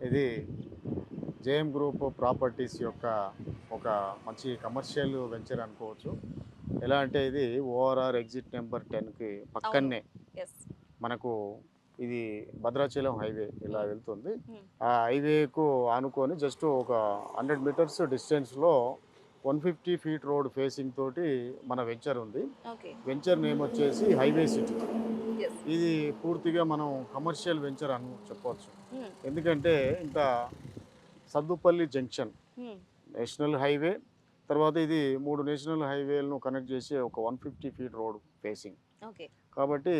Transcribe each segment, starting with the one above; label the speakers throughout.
Speaker 1: ఇది JM group properties యొక్క ఒక మంచి కమర్షియల్ వెంచర్ అనుకోవచ్చు. ఎలా అంటే ఇది ఓఆర్ఆర్ ఎగ్జిట్ నెంబర్ 10కి
Speaker 2: అవును.
Speaker 1: పక్కనే
Speaker 2: యెస్.
Speaker 1: మనకు ఇది భద్రాచలం హైవే ఇలా
Speaker 2: హ్మ్.
Speaker 1: వెళ్తుంది.
Speaker 2: హ్మ్.
Speaker 1: ఆ హైవేకు ఆనుకొని జస్ట్ ఒక 100 మీటర్స్ డిస్టెన్స్‌లో 150 ఫీట్ రోడ్ ఫేసింగ్ తోటి మన వెంచర్ ఉంది.
Speaker 2: ఓకే.
Speaker 1: వెంచర్ నేమ్ వచ్చేసి హైవే సిటీ.
Speaker 2: యెస్.
Speaker 1: ఇది పూర్తిగా మనం కమర్షియల్ వెంచర్ అని చెప్పవచ్చు.
Speaker 2: హ్మ్.
Speaker 1: ఎందుకంటే ఇంకా సద్దుపల్లి జంక్షన్
Speaker 2: హ్మ్.
Speaker 1: నేషనల్ హైవే, తర్వాత ఇది 3 నేషనల్ హైవేలను కనెక్ట్ చేసే ఒక 150 ఫీట్ రోడ్ ఫేసింగ్.
Speaker 2: ఓకే.
Speaker 1: కాబట్టి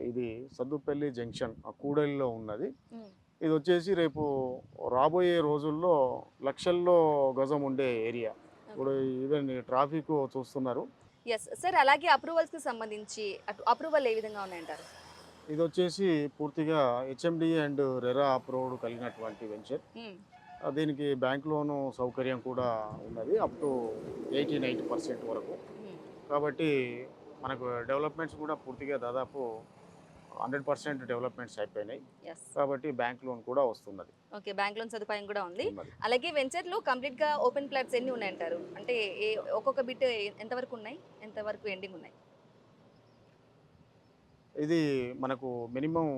Speaker 1: ఇది సద్దుపల్లి జంక్షన్ ఆ కూడలిలో ఉన్నది.
Speaker 2: హ్మ్.
Speaker 1: ఇది వచ్చేసి రేపు రాబోయే రోజుల్లో లక్షల్లో గజం ఉండే ఏరియా.
Speaker 2: ఓకే.
Speaker 1: ఇప్పుడు ఈవెన్ ట్రాఫిక్ చూస్తున్నారు.
Speaker 2: యెస్. సార్ అలాగే అప్రూవల్స్‌కి సంబంధించి అప్రూవల్ ఏ విధంగా ఉన్నాయంటారు?
Speaker 1: ఇదొచ్చేసి పూర్తిగా హెచ్ఎండిఏ అండ్ రెరా అప్రూవ్డ్ కలిగినటువంటి వెంచర్.
Speaker 2: హ్మ్.
Speaker 1: దీనికి బ్యాంక్ లోను సౌకర్యం కూడా ఉన్నది. అప్ టు 80-90% వరకు.
Speaker 2: హ్మ్.
Speaker 1: కాబట్టి మనకు డెవలప్‌మెంట్స్ కూడా పూర్తిగా దాదాపు 100% డెవలప్‌మెంట్స్ అయిపోయినాయి.
Speaker 2: యెస్.
Speaker 1: కాబట్టి బ్యాంక్ లోన్ కూడా వస్తున్నది.
Speaker 2: ఓకే. బ్యాంక్ లోన్ సదుపాయం కూడా ఉంది.
Speaker 1: ఉన్నది.
Speaker 2: అలాగే వెంచర్‌లో కంప్లీట్‌గా ఓపెన్ ప్లాట్స్ ఎన్ని ఉన్నాయంటారు? అంటే ఒక్కొక్క బిట్ ఎంత వరకు ఉన్నాయి? ఎంత వరకు ఎండింగ్ ఉన్నాయి?
Speaker 1: ఇది మనకు మినిమమ్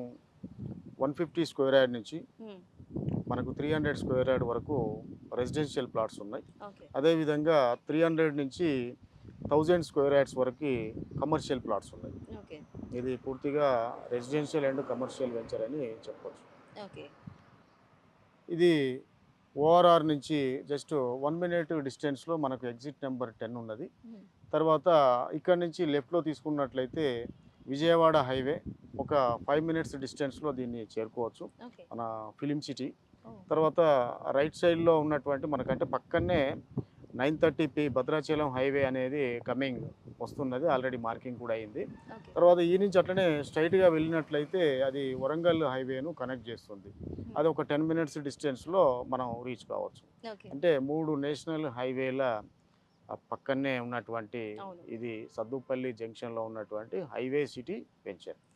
Speaker 1: 150 స్క్వేర్ యార్డ్ నుంచి
Speaker 2: హ్మ్.
Speaker 1: మనకు 300 స్క్వేర్ యార్డ్ వరకు రెసిడెన్షియల్ ప్లాట్స్ ఉన్నాయి.
Speaker 2: ఓకే.
Speaker 1: అదేవిధంగా 300 నుంచి 1000 స్క్వేర్ యార్డ్స్ వరకు కమర్షియల్ ప్లాట్స్ ఉన్నాయి.
Speaker 2: ఓకే.
Speaker 1: ఇది పూర్తిగా రెసిడెన్షియల్ అండ్ కమర్షియల్ వెంచర్ అని చెప్పొచ్చు.
Speaker 2: ఓకే.
Speaker 1: ఇది ఓఆర్ఆర్ నుంచి జస్ట్ 1 మినిట్ డిస్టెన్స్‌లో మనకు ఎగ్జిట్ నెంబర్ 10 ఉన్నది.
Speaker 2: హ్మ్.
Speaker 1: తర్వాత ఇక్కడి నుంచి లెఫ్ట్‌లో తీసుకున్నట్లయితే విజయవాడ హైవే ఒక 5 మినిట్స్ డిస్టెన్స్‌లో దీన్ని చేరుకోవచ్చు.
Speaker 2: ఓకే.
Speaker 1: మన ఫిల్మ్ సిటీ.
Speaker 2: ఓహ్!
Speaker 1: తర్వాత రైట్ సైడ్‌లో ఉన్నటువంటి మనకంటే పక్కనే 930 భద్రాచలం హైవే అనేది కమింగ్ వస్తున్నది. ఆల్రెడీ మార్కింగ్ కూడా అయింది.
Speaker 2: ఓకే.
Speaker 1: తర్వాత ఈ నుంచి అట్లనే స్ట్రెయిట్‌గా వెళ్ళినట్లయితే అది వరంగల్ హైవేను కనెక్ట్ చేస్తుంది.
Speaker 2: హ్మ్.
Speaker 1: అది ఒక 10 మినిట్స్ డిస్టెన్స్‌లో మనం రీచ్ కావచ్చు.
Speaker 2: ఓకే.
Speaker 1: అంటే 3 నేషనల్ హైవేల పక్కనే ఉన్నటువంటి
Speaker 2: అవును.
Speaker 1: ఇది సద్దుపల్లి జంక్షన్‌లో ఉన్నటువంటి హైవే సిటీ వెంచర్.